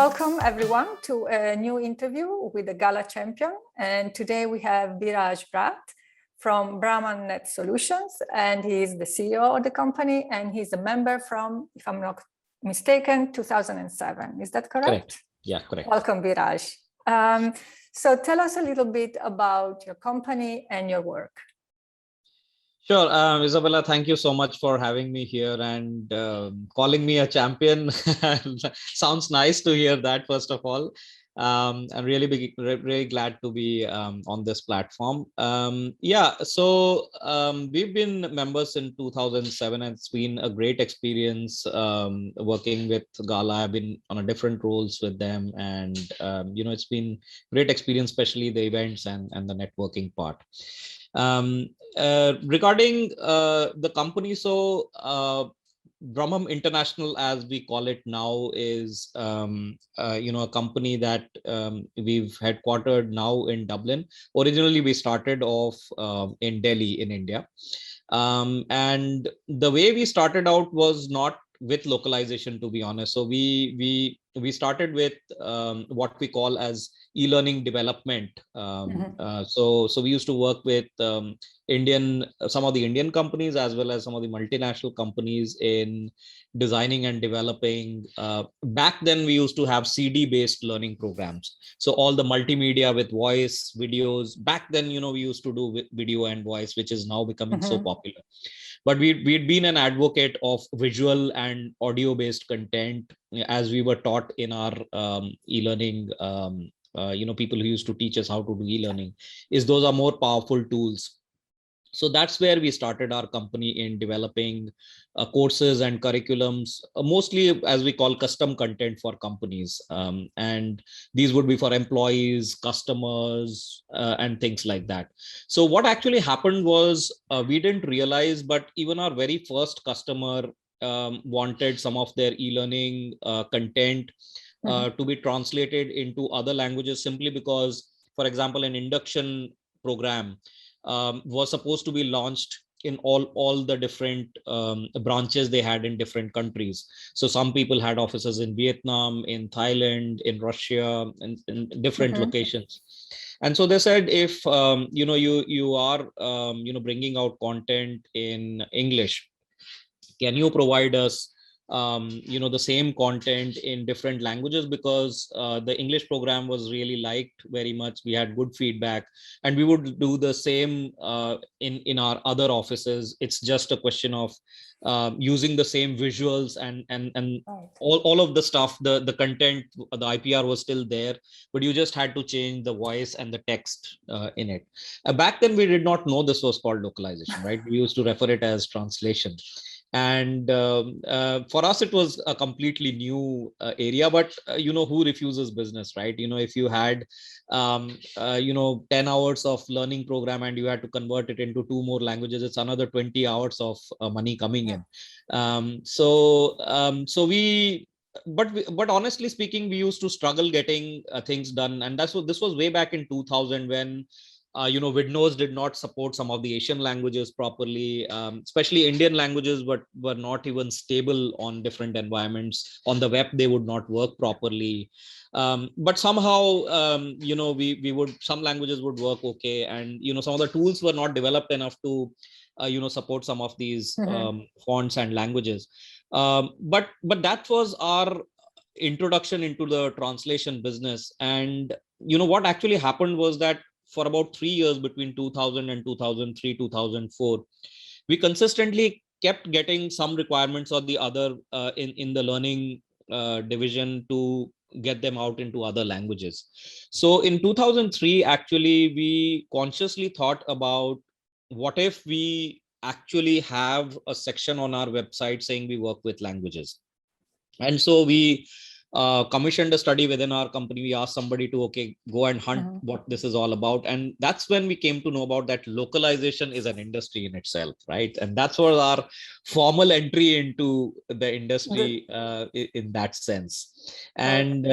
Welcome everyone to a new interview with the GALA champion. And today we have Biraj Rath from Brahmaan Net Solutions, and he's the CEO of the company, and he's a member from, if I'm not mistaken, 2007. Is that correct? Correct. Yeah, correct. Welcome, Biraj. So tell us a little bit about your company and your work. Sure, Isabella, thank you so much for having me here and calling me a champion. Sounds nice to hear that, first of all. I'm really glad to be on this platform. We've been members in 2007, and it's been a great experience working with GALA. I've been on a different roles with them, and it's been great experience, especially the events and the networking part. Regarding the company, so Brahmaan International, as we call it now, is a company that we've headquartered now in Dublin. Originally, we started off in Delhi in India, and the way we started out was not with localization, to be honest. So we started with what we call as e-learning development. So we used to work with some of the Indian companies as well as some of the multinational companies in designing and developing. Back then, we used to have CD-based learning programs. So all the multimedia with voice, videos. Back then, we used to do video and voice, which is now becoming so popular. But we'd been an advocate of visual and audio-based content, as we were taught in our e-learning. People who used to teach us how to do e-learning, those are more powerful tools. So that's where we started our company in developing courses and curriculums, mostly as we call custom content for companies. And these would be for employees, customers, and things like that. So what actually happened was we didn't realize, but even our very first customer wanted some of their e-learning content to be translated into other languages, simply because, for example, an induction program was supposed to be launched in all the different branches they had in different countries. So some people had offices in Vietnam, in Thailand, in Russia, and in different locations. And so they said, if you are bringing out content in English, can you provide us the same content in different languages? Because the English program was really liked very much. We had good feedback, and we would do the same in our other offices. It's just a question of using the same visuals and all of the stuff. The content, the IPR was still there, but you just had to change the voice and the text in it. Back then, we did not know this was called localization, right? We used to refer it as translation. And for us, it was a completely new area, but who refuses business, right? If you had 10 hours of learning program and you had to convert it into 2 more languages, it's another 20 hours of money coming in. But honestly speaking, we used to struggle getting things done. And this was way back in 2000, when Windows did not support some of the Asian languages properly, especially Indian languages, but were not even stable on different environments. On the web, they would not work properly. But somehow, some languages would work okay. And, some of the tools were not developed enough to, support some of these fonts and languages. But that was our introduction into the translation business. And, what actually happened was that for about 3 years, between 2000 and 2003, 2004, we consistently kept getting some requirements or the other in the learning division to get them out into other languages. So in 2003, actually, we consciously thought about, what if we actually have a section on our website saying we work with languages? And so we commissioned a study within our company. We asked somebody to go and hunt what this is all about, and that's when we came to know about that localization is an industry in itself, right? And that's what our formal entry into the industry in that sense. And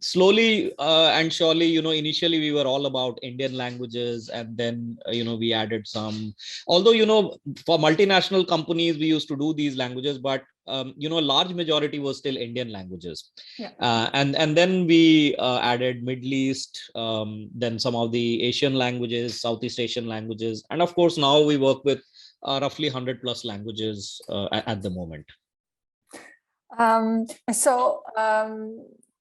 slowly and surely, you know, initially we were all about Indian languages, and then you know, we added some, although, you know, for multinational companies we used to do these languages, but you know, large majority was still Indian languages. Yeah. And then we added Middle East, then some of the Asian languages, Southeast Asian languages, and of course now we work with roughly 100 plus languages at the moment.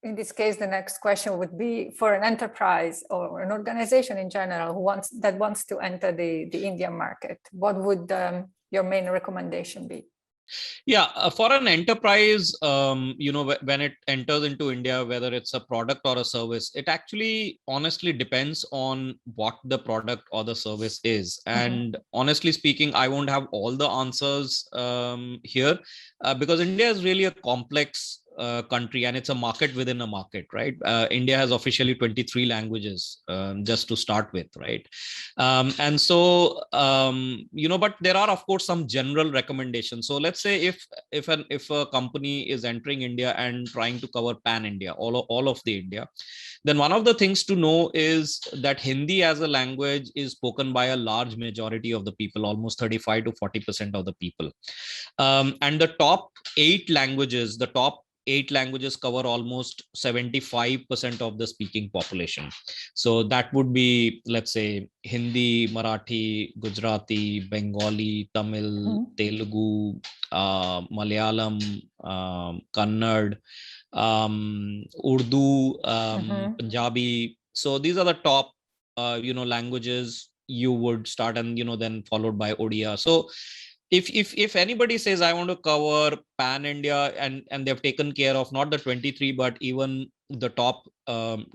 In this case, the next question would be for an enterprise or an organization in general who wants to enter the Indian market. What would your main recommendation be? Yeah, for an enterprise, you know, when it enters into India, whether it's a product or a service, it actually honestly depends on what the product or the service is. And honestly speaking, I won't have all the answers here because India is really a complex country, and it's a market within a market, right? India has officially 23 languages, just to start with, right? And so you know, but there are of course some general recommendations. So let's say if a company is entering India and trying to cover pan India, all of the India, then one of the things to know is that Hindi as a language is spoken by a large majority of the people, almost 35 to 40% of the people. And the top 8 languages cover almost 75% of the speaking population. So that would be, let's say, Hindi, Marathi, Gujarati, Bengali, Tamil, Telugu, Malayalam, Kannada, Urdu, Punjabi. So these are the top, you know, languages you would start, and you know, then followed by Odia. So if anybody says I want to cover pan India, and they've taken care of not the 23 but even the top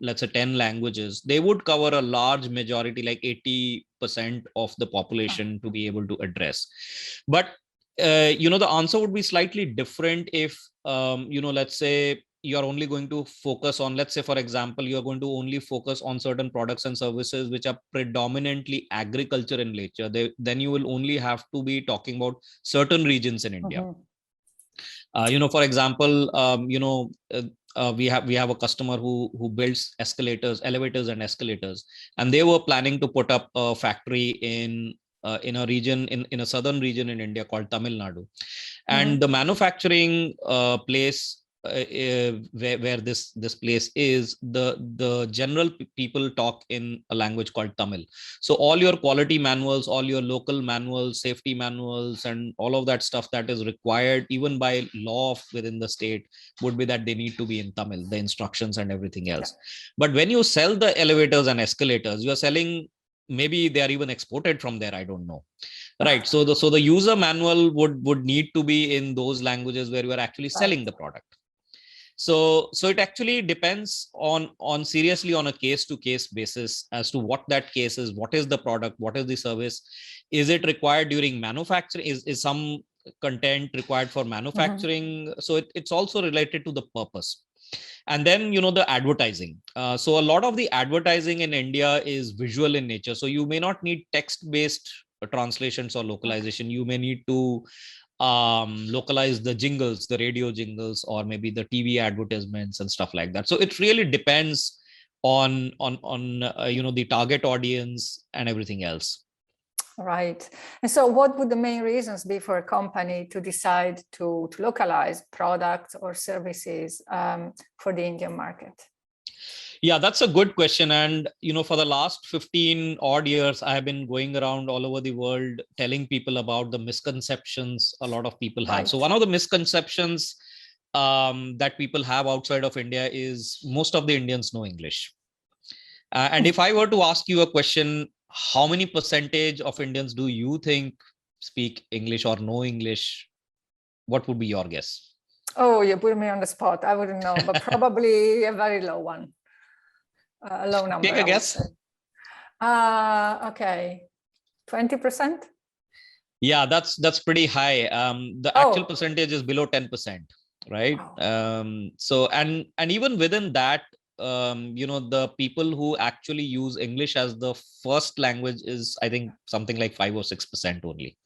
let's say 10 languages, they would cover a large majority, like 80% of the population, to be able to address. But you know, the answer would be slightly different if you know, let's say you're only going to focus on, let's say for example, you're going to only focus on certain products and services which are predominantly agriculture in nature. Then you will only have to be talking about certain regions in India. You know, for example, you know, we have a customer who builds elevators and escalators, and they were planning to put up a factory in a region in a southern region in India called Tamil Nadu, and the manufacturing place where this place is, the general people talk in a language called Tamil. So all your quality manuals, all your local manuals, safety manuals, and all of that stuff that is required even by law within the state would be that they need to be in Tamil, the instructions and everything else. But when you sell the elevators and escalators, you are selling, maybe they are even exported from there, I don't know, right? So the user manual would need to be in those languages where you are actually selling the product. So it actually depends on seriously on a case to case basis as to what that case is, what is the product, what is the service, is it required during manufacturing, is some content required for manufacturing. So it's also related to the purpose. And then, you know, the advertising. So a lot of the advertising in India is visual in nature. So you may not need text-based translations or localization. You may need to localize the jingles, the radio jingles, or maybe the TV advertisements and stuff like that. So it really depends on you know, the target audience and everything else. Right. And so what would the main reasons be for a company to decide to localize products or services for the Indian market? Yeah, that's a good question. And, you know, for the last 15 odd years, I have been going around all over the world telling people about the misconceptions a lot of people have. So one of the misconceptions that people have outside of India is most of the Indians know English. And if I were to ask you a question, how many percentage of Indians do you think speak English or know English? What would be your guess? Oh, you put me on the spot. I wouldn't know, but probably a very low one. A low number. Take a guess. Okay, 20%. Yeah, that's pretty high. The actual percentage is below 10%, right? Wow. So and even within that, the people who actually use English as the first language is, I think, something like 5 or 6% only.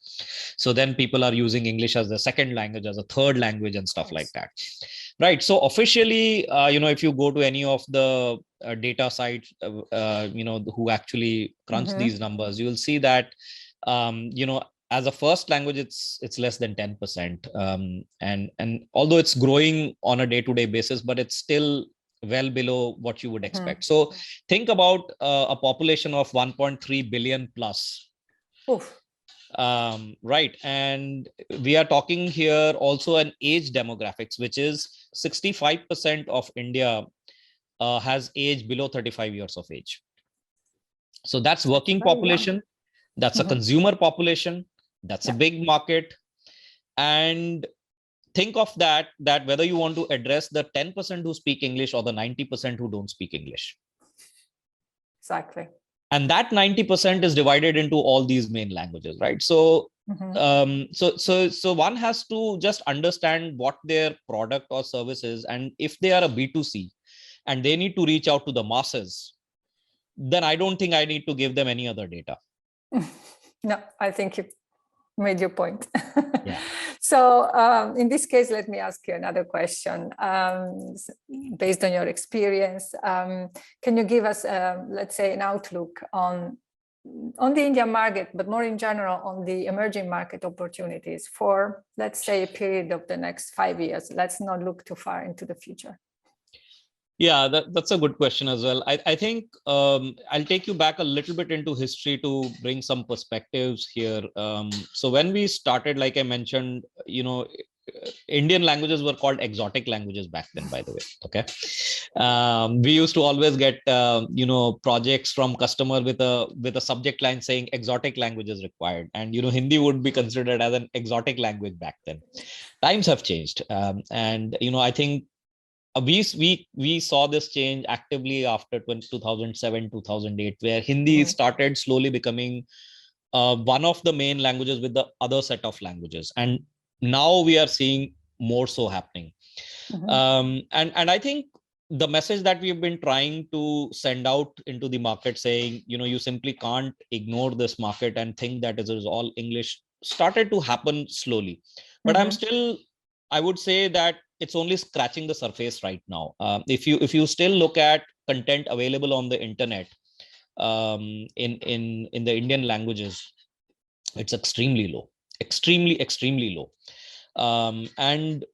So then people are using English as the second language, as a third language, and stuff like that. Right. So officially, if you go to any of the data sites, who actually crunch these numbers, you will see that, as a first language, it's less than 10%. And although it's growing on a day-to-day basis, but it's still well below what you would expect. So think about a population of 1.3 billion plus. Oof. Right. And we are talking here also an age demographics, which is 65% of India has age below 35 years of age. So that's working population. That's a consumer population. That's a big market. And think of that whether you want to address the 10% who speak English or the 90% who don't speak English. Exactly. And that 90% is divided into all these main languages, right? So so one has to just understand what their product or service is, and if they are a B2C and they need to reach out to the masses, then I don't think I need to give them any other data. No, I think you made your point. Yeah. So in this case, let me ask you another question. Based on your experience, can you give us, let's say, an outlook on the Indian market, but more in general on the emerging market opportunities for, let's say, a period of the next 5 years? Let's not look too far into the future. Yeah, that's a good question as well. I think I'll take you back a little bit into history to bring some perspectives here. So when we started, like I mentioned, Indian languages were called exotic languages back then, by the way. Okay. We used to always get, projects from customer with a subject line saying exotic languages required. And, Hindi would be considered as an exotic language back then. Times have changed. And, I think we saw this change actively after 2007, 2008, where Hindi started slowly becoming one of the main languages with the other set of languages. And now we are seeing more so happening. And I think the message that we've been trying to send out into the market saying, you simply can't ignore this market and think that it is all English, started to happen slowly. But I would say that it's only scratching the surface right now. If you still look at content available on the internet in the Indian languages, it's extremely low, extremely low. And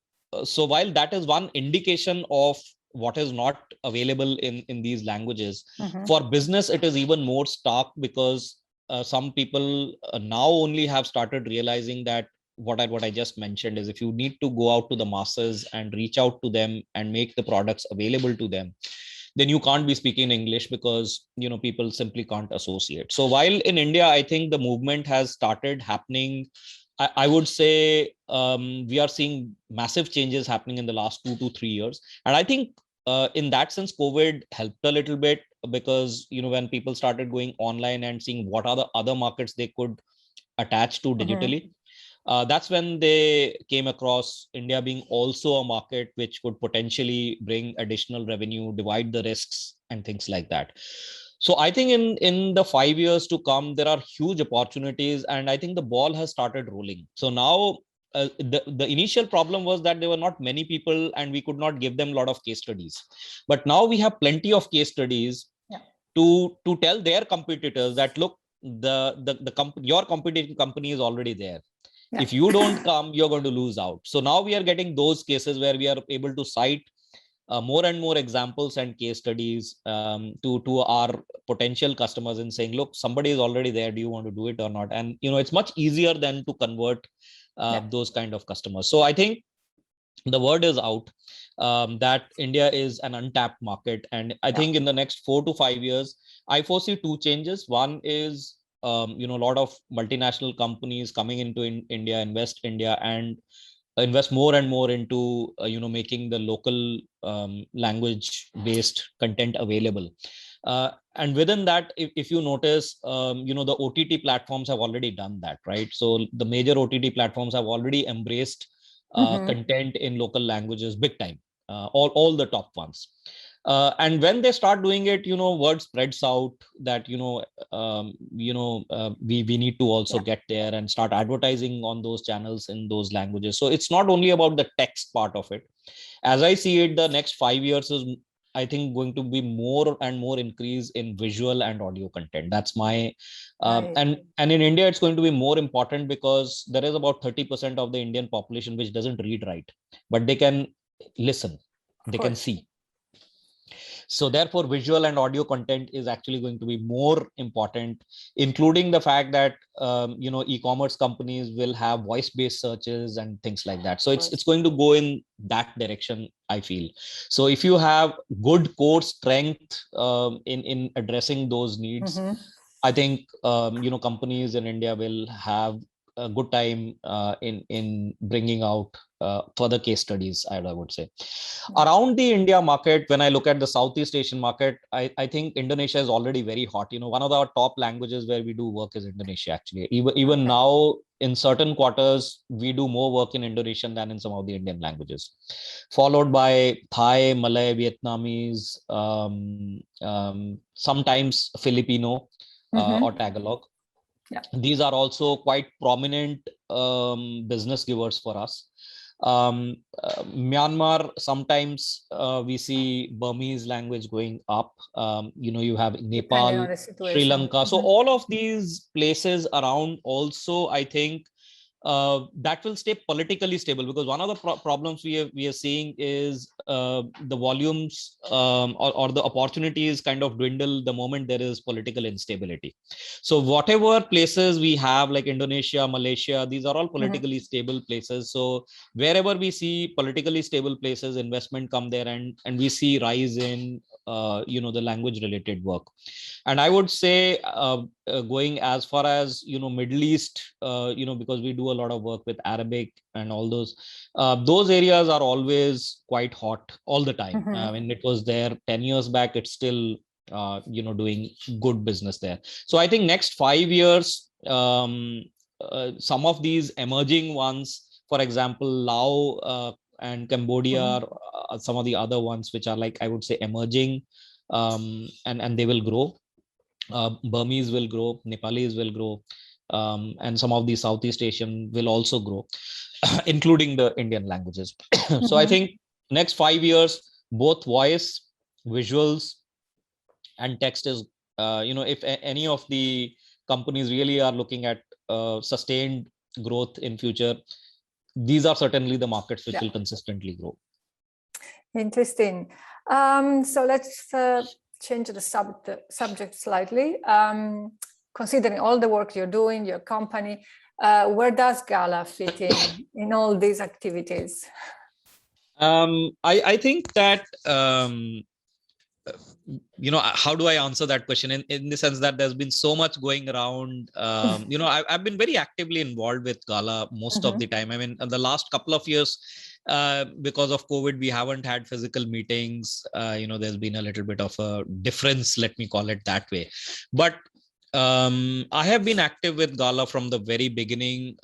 so while that is one indication of what is not available in these languages, for business it is even more stark, because some people now only have started realizing that what I just mentioned is, if you need to go out to the masses and reach out to them and make the products available to them, then you can't be speaking English, because people simply can't associate. So while in India, I think the movement has started happening, I would say we are seeing massive changes happening in the last 2 to 3 years. And I think in that sense, COVID helped a little bit, because when people started going online and seeing what are the other markets they could attach to digitally, that's when they came across India being also a market which could potentially bring additional revenue, divide the risks, and things like that. So I think in the 5 years to come, there are huge opportunities, and I think the ball has started rolling. So now the initial problem was that there were not many people and we could not give them a lot of case studies. But now we have plenty of case studies to tell their competitors that, look, your competition company is already there. If you don't come, you're going to lose out. So now we are getting those cases where we are able to cite more and more examples and case studies to our potential customers and saying, look, somebody is already there. Do you want to do it or not? And, it's much easier than to convert those kind of customers. So I think the word is out that India is an untapped market. And I think in the next 4 to 5 years, I foresee two changes. One is, a lot of multinational companies coming into India, invest more and more into, making the local language based content available. And within that, if you notice, the OTT platforms have already done that, right? So the major OTT platforms have already embraced content in local languages big time, all the top ones. And when they start doing it, word spreads out that, we need to also get there and start advertising on those channels in those languages. So it's not only about the text part of it. As I see it, the next 5 years is, I think, going to be more and more increase in visual and audio content. That's my and in India, it's going to be more important because there is about 30% of the Indian population which doesn't read, write, but they can listen, they can see. So therefore, visual and audio content is actually going to be more important, including the fact that e-commerce companies will have voice-based searches and things like that. So it's going to go in that direction, I feel. So if you have good core strength in addressing those needs, I think companies in India will have a good time in bringing out further case studies, I would say. Around the India market, when I look at the Southeast Asian market, I think Indonesia is already very hot. One of our top languages where we do work is Indonesia, actually. Even now, in certain quarters, we do more work in Indonesian than in some of the Indian languages, followed by Thai, Malay, Vietnamese, sometimes Filipino or Tagalog. These are also quite prominent business givers for us. Myanmar, sometimes we see Burmese language going up. You have Nepal, Sri Lanka. So all of these places around also, I think, that will stay politically stable, because one of the problems we are seeing is the volumes or the opportunities kind of dwindle the moment there is political instability. So whatever places we have, like Indonesia, Malaysia, these are all politically stable places. So wherever we see politically stable places, investment come there, and we see rise in the language related work. And I would say going as far as Middle East, because we do a lot of work with Arabic and all those areas are always quite hot all the time. I mean, it was there 10 years back. It's still doing good business there. So I think next 5 years, some of these emerging ones, for example, Laos and Cambodia, are some of the other ones which are, like, I would say, emerging, and they will grow. Burmese will grow, Nepalese will grow, and some of the Southeast Asian will also grow, including the Indian languages. So I think next 5 years, both voice, visuals, and text is, if any of the companies really are looking at sustained growth in future, these are certainly the markets which will consistently grow. Interesting. So let's change the subject slightly. Considering all the work you're doing, your company, where does GALA fit in all these activities? I think that, how do I answer that question in the sense that there's been so much going around. I've been very actively involved with GALA most of the time. I mean, the last couple of years, because of COVID, we haven't had physical meetings. There's been a little bit of a difference, let me call it that way. But I have been active with GALA from the very beginning.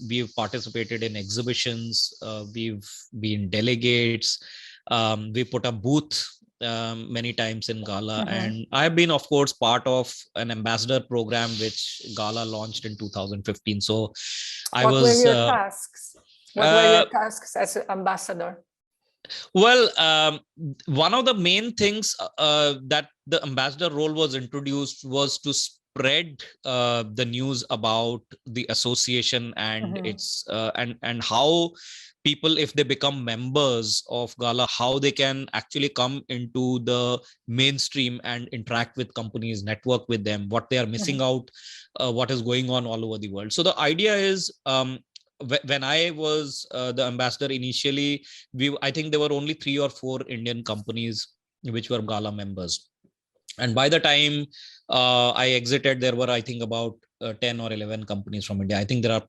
We've participated in exhibitions. We've been delegates. We put a booth many times in GALA, and I've been, of course, part of an ambassador program which GALA launched in 2015. So what were your tasks? What were your tasks as an ambassador? Well, one of the main things that the ambassador role was introduced was to spread the news about the association and its and how people, if they become members of GALA, how they can actually come into the mainstream and interact with companies, network with them, what they are missing out, what is going on all over the world. So the idea is, when I was the ambassador initially, I think there were only 3 or 4 Indian companies which were GALA members. And by the time I exited, there were, I think, about 10 or 11 companies from India. I think there are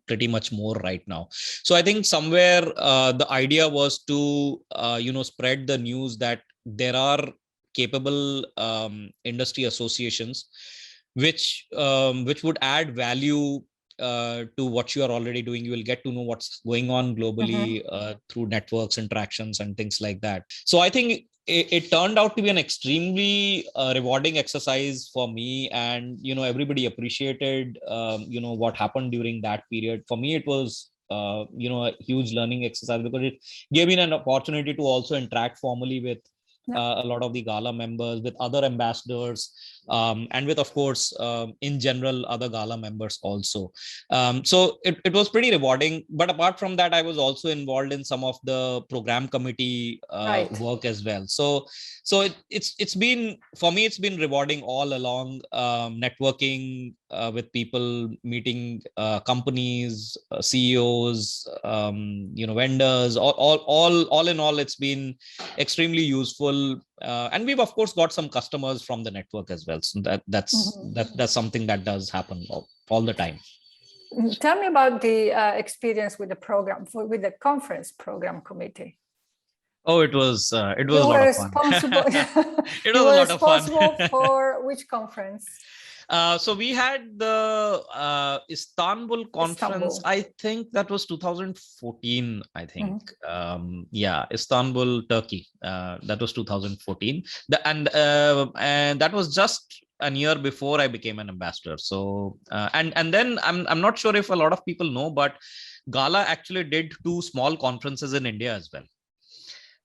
pretty much more right now. So I think somewhere the idea was to, spread the news that there are capable industry associations which would add value to what you are already doing. You will get to know what's going on globally through networks, interactions, and things like that. So I think it turned out to be an extremely rewarding exercise for me, and everybody appreciated what happened during that period. For me, it was a huge learning exercise, because it gave me an opportunity to also interact formally with a lot of the Gala members, with other ambassadors, and with, of course, in general, other Gala members also. So it was pretty rewarding. But apart from that, I was also involved in some of the program committee work as well. So it's been, for me, it's been rewarding all along, networking with people, meeting companies, CEOs, vendors, all in all, it's been extremely useful. And we've, of course, got some customers from the network as well. So that's something that does happen all the time. Tell me about the experience with the program, with the conference program committee. Oh, it was a lot of fun. It was a lot of fun. Responsible for which conference? So we had the Istanbul conference. I think that was 2014. I think, Istanbul, Turkey. That was 2014. And that was just a year before I became an ambassador. So and then I'm not sure if a lot of people know, but Gala actually did 2 small conferences in India as well.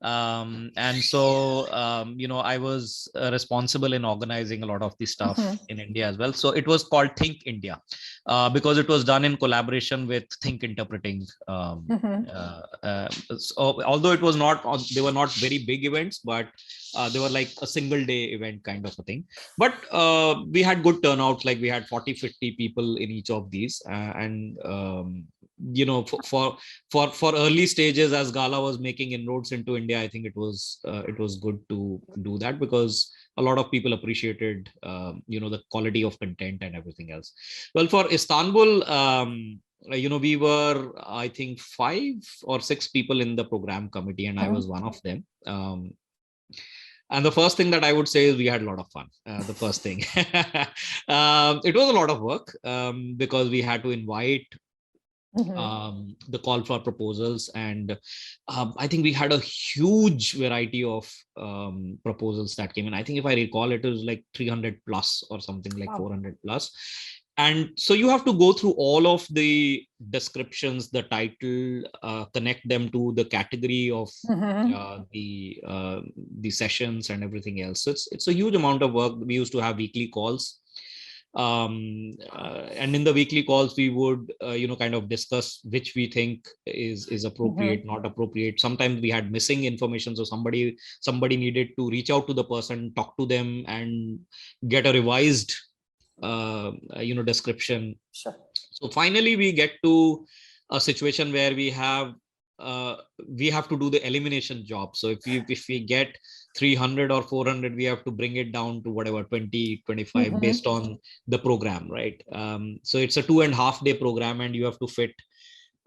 And so I was responsible in organizing a lot of the stuff in India as well. So it was called Think India, because it was done in collaboration with Think Interpreting. So, although it was not, they were not very big events, but they were like a single day event kind of a thing. But we had good turnout, like we had 40-50 people in each of these, and for early stages, as Gala was making inroads into India, I think it was good to do that, because a lot of people appreciated the quality of content and everything else. Well, for Istanbul, we were, I think, 5 or 6 people in the program committee, and I was one of them. And the first thing that I would say is we had a lot of fun. The first thing, it was a lot of work, because we had to invite the call for proposals, and I think we had a huge variety of proposals that came in. I think, if I recall, it was like 300 plus or something, like 400 plus. And so you have to go through all of the descriptions, the title, connect them to the category of the sessions and everything else. So it's a huge amount of work. We used to have weekly calls. And in the weekly calls, we would kind of discuss which we think is appropriate, not appropriate. Sometimes we had missing information, so somebody needed to reach out to the person, talk to them, and get a revised description. Sure. So finally we get to a situation where we have to do the elimination job. So if we get 300 or 400, we have to bring it down to whatever, 20, 25 based on the program, right? So it's a 2.5 day program, and you have to fit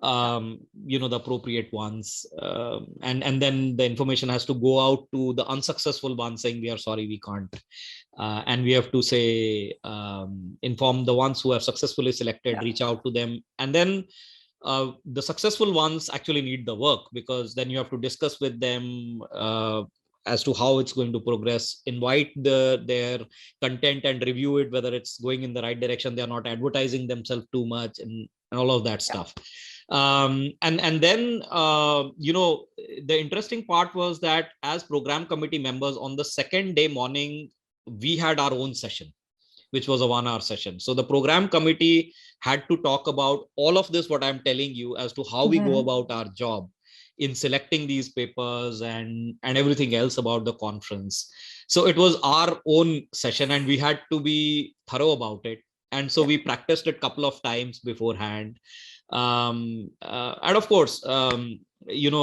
the appropriate ones, and then the information has to go out to the unsuccessful ones, saying we are sorry, we can't, and we have to say, inform the ones who have successfully selected, reach out to them, and then the successful ones actually need the work, because then you have to discuss with them as to how it's going to progress, invite their content and review it, whether it's going in the right direction, they're not advertising themselves too much, and all of that stuff. And then the interesting part was that as program committee members, on the second day morning, we had our own session, which was a 1-hour session. So the program committee had to talk about all of this, what I'm telling you, as to how we go about our job in selecting these papers and everything else about the conference. So it was our own session, and we had to be thorough about it. And so we practiced it a couple of times beforehand. And of course, and in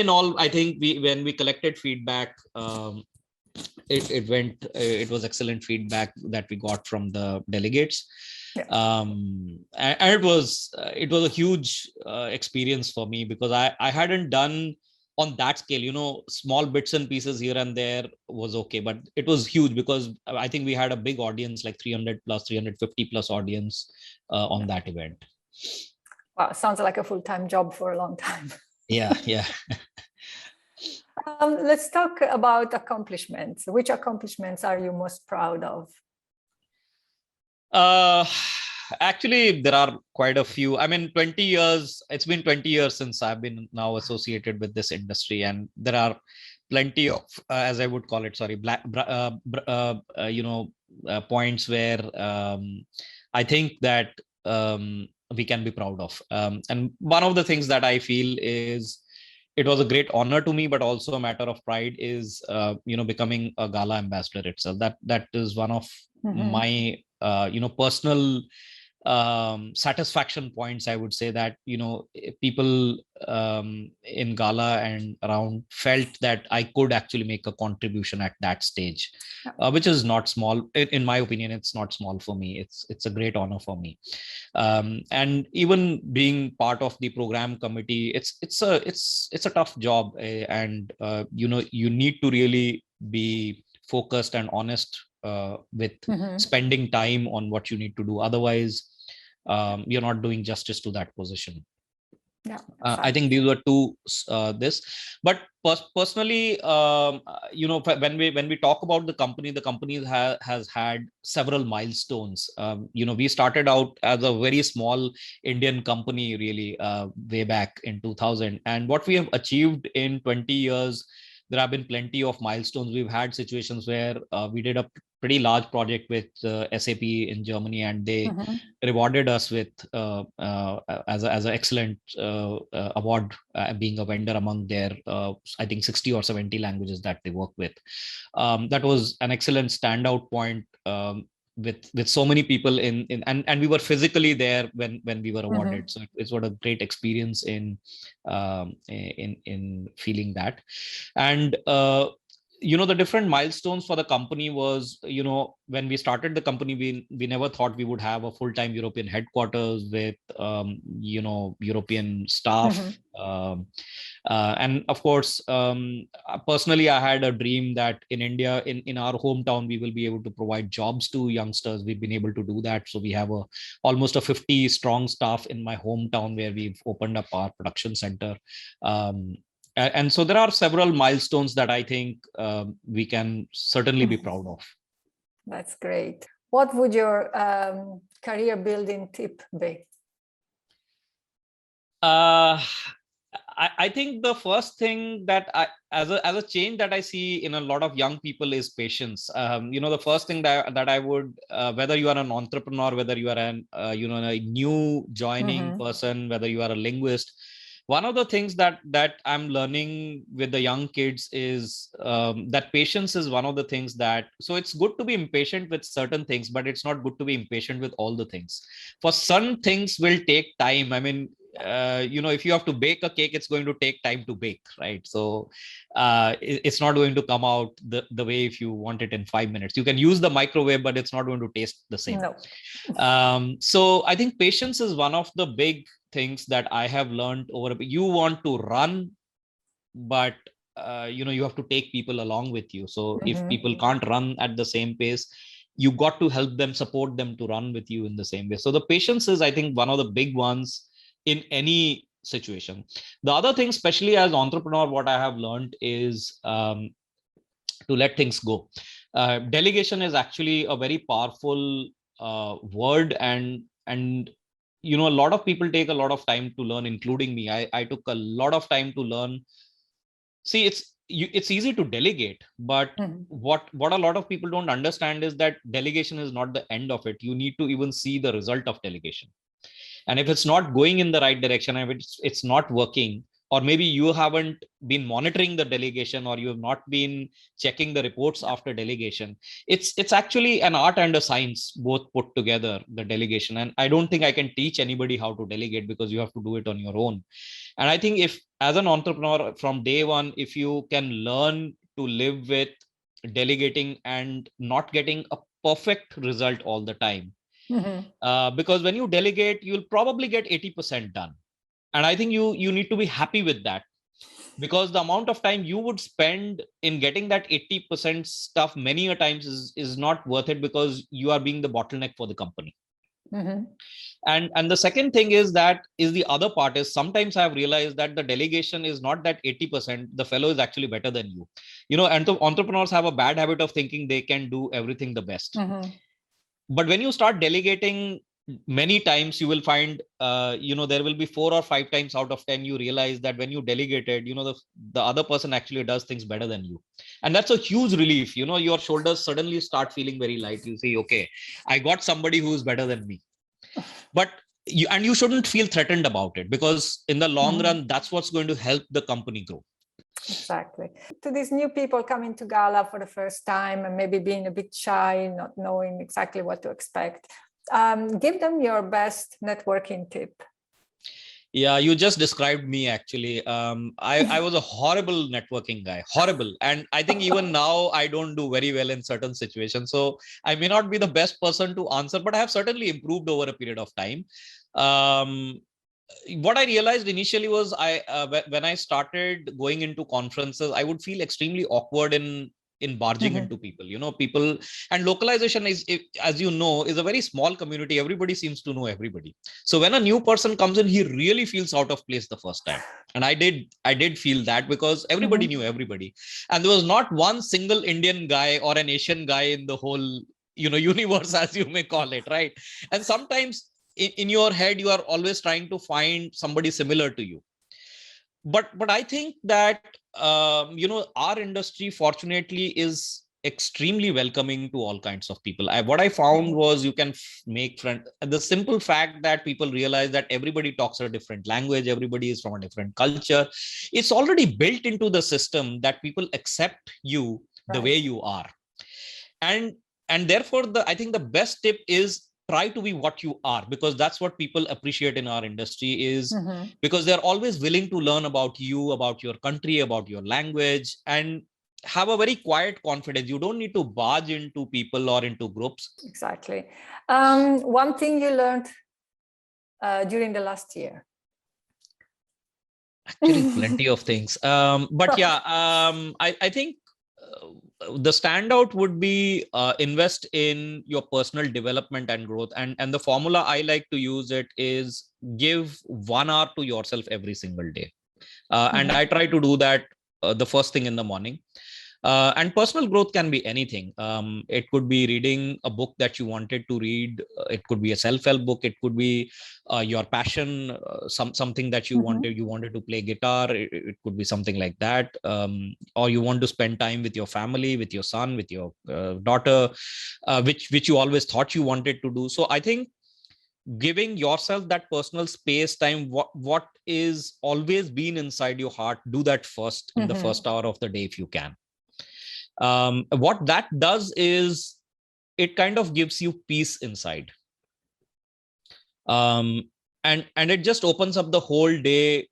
all, I think when we collected feedback, it was excellent feedback that we got from the delegates. And it was a huge experience for me, because I hadn't done on that scale, small bits and pieces here and there was okay, but it was huge, because I think we had a big audience, like 300 plus 350 plus audience on that event. Wow, sounds like a full-time job for a long time. Yeah. Let's talk about accomplishments. Which accomplishments are you most proud of? Actually, there are quite a few. I mean, 20 years, it's been 20 years since I've been now associated with this industry, and there are plenty of, as I would call it, sorry, points where I think that we can be proud of. And one of the things that I feel is it was a great honor to me, but also a matter of pride is, becoming a GALA ambassador itself. That is one of my, personal satisfaction points. I would say that, people in GALA and around felt that I could actually make a contribution at that stage, which is not small. In my opinion, it's not small for me. It's a great honor for me. And even being part of the program committee, it's a tough job, and you need to really be focused and honest with spending time on what you need to do. Otherwise, you're not doing justice to that position. Yeah, I think these were two but personally, when we talk about the company has had several milestones. We started out as a very small Indian company, really, way back in 2000, and what we have achieved in 20 years, there have been plenty of milestones. We've had situations where we did a pretty large project with SAP in Germany, and they rewarded us with as an excellent award, being a vendor among their I think 60 or 70 languages that they work with. That was an excellent standout point, with so many people and we were physically there when we were awarded. So it's what a great experience in feeling that. And the different milestones for the company was, when we started the company, we never thought we would have a full-time European headquarters with European staff. And of course, personally, I had a dream that in India, in our hometown, we will be able to provide jobs to youngsters. We've been able to do that. So we have almost a 50 strong staff in my hometown, where we've opened up our production center. And so there are several milestones that I think we can certainly be proud of. That's great. What would your career building tip be? I think the first thing that as a change that I see in a lot of young people is patience. The first thing that I would, whether you are an entrepreneur, whether you are a new joining person, whether you are a linguist, one of the things that I'm learning with the young kids is that patience is one of the things that, so it's good to be impatient with certain things, but it's not good to be impatient with all the things. For some things will take time. I mean, if you have to bake a cake, it's going to take time to bake, right? So it's not going to come out the way if you want it in 5 minutes. You can use the microwave, but it's not going to taste the same. No. So I think patience is one of the big things that I have learned over. You want to run, but you have to take people along with you. So if people can't run at the same pace, you got to help them, support them to run with you in the same way. So the patience is, I think, one of the big ones in any situation. The other thing, especially as entrepreneur, what I have learned is to let things go. Delegation is actually a very powerful word, and a lot of people take a lot of time to learn, including me. I took a lot of time to learn. See, it's easy to delegate, but what a lot of people don't understand is that delegation is not the end of it. You need to even see the result of delegation. And if it's not going in the right direction, if it's not working, or maybe you haven't been monitoring the delegation, or you have not been checking the reports after delegation, it's actually an art and a science both put together, the delegation. And I don't think I can teach anybody how to delegate, because you have to do it on your own. And I think if, as an entrepreneur from day one, if you can learn to live with delegating and not getting a perfect result all the time, because when you delegate, you'll probably get 80% done. And I think you need to be happy with that, because the amount of time you would spend in getting that 80% stuff many a times is not worth it, because you are being the bottleneck for the company. And the second thing is the other part is sometimes I've realized that the delegation is not that 80%, the fellow is actually better than you. And the entrepreneurs have a bad habit of thinking they can do everything the best. But when you start delegating many times, you will find there will be 4 or 5 times out of 10 you realize that when you delegated, the other person actually does things better than you. And that's a huge relief. Your shoulders suddenly start feeling very light. You say, okay, I got somebody who is better than me. But you shouldn't feel threatened about it, because in the long run, that's what's going to help the company grow. Exactly. To these new people coming to Gala for the first time and maybe being a bit shy, not knowing exactly what to expect, give them your best networking tip. Yeah, you just described me, actually. I was a horrible networking guy, horrible. And I think even now I don't do very well in certain situations. So I may not be the best person to answer, but I have certainly improved over a period of time. What I realized initially was when I started going into conferences, I would feel extremely awkward in barging into people. And localization is, as you know, is a very small community. Everybody seems to know everybody. So when a new person comes in, he really feels out of place the first time. And I did feel that, because everybody knew everybody. And there was not one single Indian guy or an Asian guy in the whole, universe, as you may call it, right? And sometimes in your head, you are always trying to find somebody similar to you. But I think that our industry fortunately is extremely welcoming to all kinds of people. What I found was you can make friends. The simple fact that people realize that everybody talks a different language, everybody is from a different culture, it's already built into the system that people accept you the way you are. And therefore, I think the best tip is try to be what you are, because that's what people appreciate in our industry, is because they're always willing to learn about you, about your country, about your language, and have a very quiet confidence. You don't need to barge into people or into groups. Exactly. One thing you learned during the last year? Actually, plenty of things. But yeah, I think the standout would be invest in your personal development and growth. And the formula I like to use it is give 1 hour to yourself every single day. And I try to do that the first thing in the morning. And personal growth can be anything. It could be reading a book that you wanted to read. It could be a self-help book. It could be your passion, something that you wanted. You wanted to play guitar. It could be something like that. Or you want to spend time with your family, with your son, with your daughter, which you always thought you wanted to do. So I think giving yourself that personal space time, what is always been inside your heart, do that first in the first hour of the day if you can. What that does is it kind of gives you peace inside. And it just opens up the whole day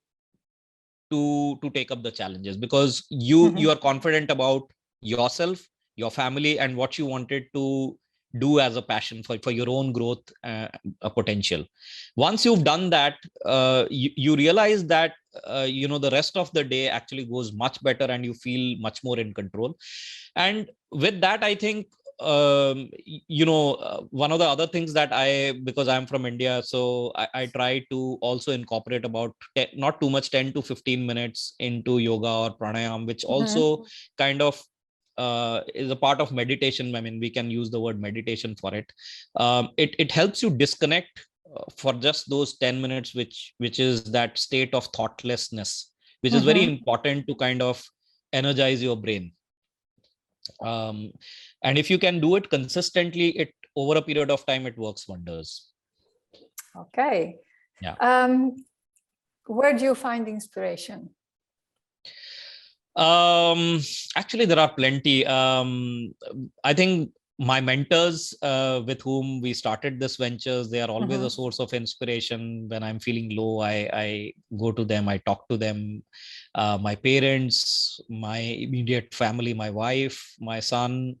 to take up the challenges, because you are confident about yourself, your family, and what you wanted to do as a passion for your own growth potential. Once you've done that, you realize that the rest of the day actually goes much better, and you feel much more in control. And with that, I think one of the other things that because I'm from India, so I try to also incorporate about not too much, 10 to 15 minutes into yoga or pranayam, which also kind of is a part of meditation. I mean, we can use the word meditation for it. It helps you disconnect for just those 10 minutes, which is that state of thoughtlessness, which is very important to kind of energize your brain. And if you can do it consistently, it over a period of time, it works wonders. Okay. Yeah. Where do you find inspiration? Actually, there are plenty. I think my mentors with whom we started this ventures, they are always a source of inspiration. When I'm feeling low, I go to them, I talk to them. My parents, my immediate family, my wife, my son,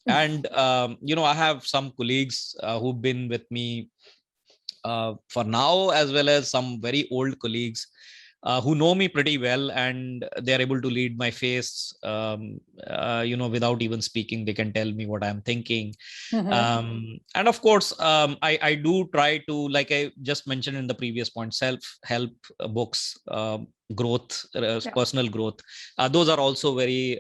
and I have some colleagues who've been with me for now, as well as some very old colleagues who know me pretty well, and they're able to read my face, without even speaking. They can tell me what I'm thinking. And of course, I do try to, like I just mentioned in the previous point, self-help books, growth, personal growth. Those are also very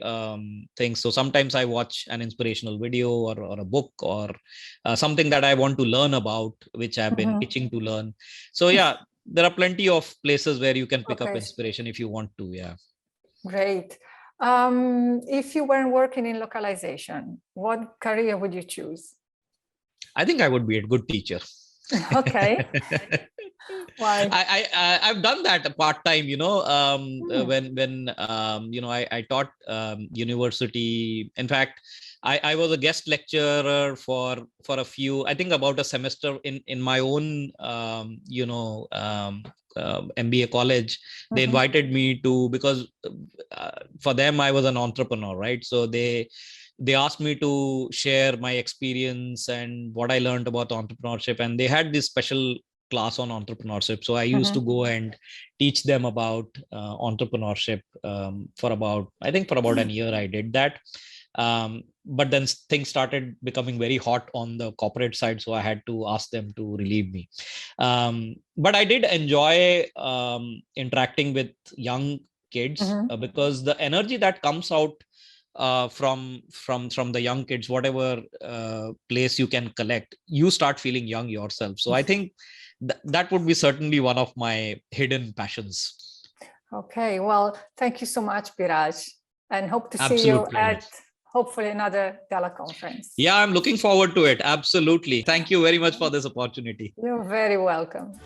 things. So sometimes I watch an inspirational video or a book or something that I want to learn about, which I've been itching to learn. So yeah, there are plenty of places where you can pick up inspiration if you want to. Yeah. Great. If you weren't working in localization, what career would you choose? I think I would be a good teacher. Okay. Why? I've done that part-time, when I taught university. In fact, I was a guest lecturer for a few, I think about a semester in my own MBA college. They invited me to, because for them I was an entrepreneur, right? So they asked me to share my experience and what I learned about entrepreneurship, and they had this special class on entrepreneurship. So I used to go and teach them about entrepreneurship for about a year. I did that. But then things started becoming very hot on the corporate side, so I had to ask them to relieve me. But I did enjoy interacting with young kids, because the energy that comes out from the young kids, whatever place you can collect, you start feeling young yourself. So I think that would be certainly one of my hidden passions. Okay, well, thank you so much, Biraj, and hope to see you at hopefully another GALA conference. Yeah, I'm looking forward to it. Absolutely. Thank you very much for this opportunity. You're very welcome.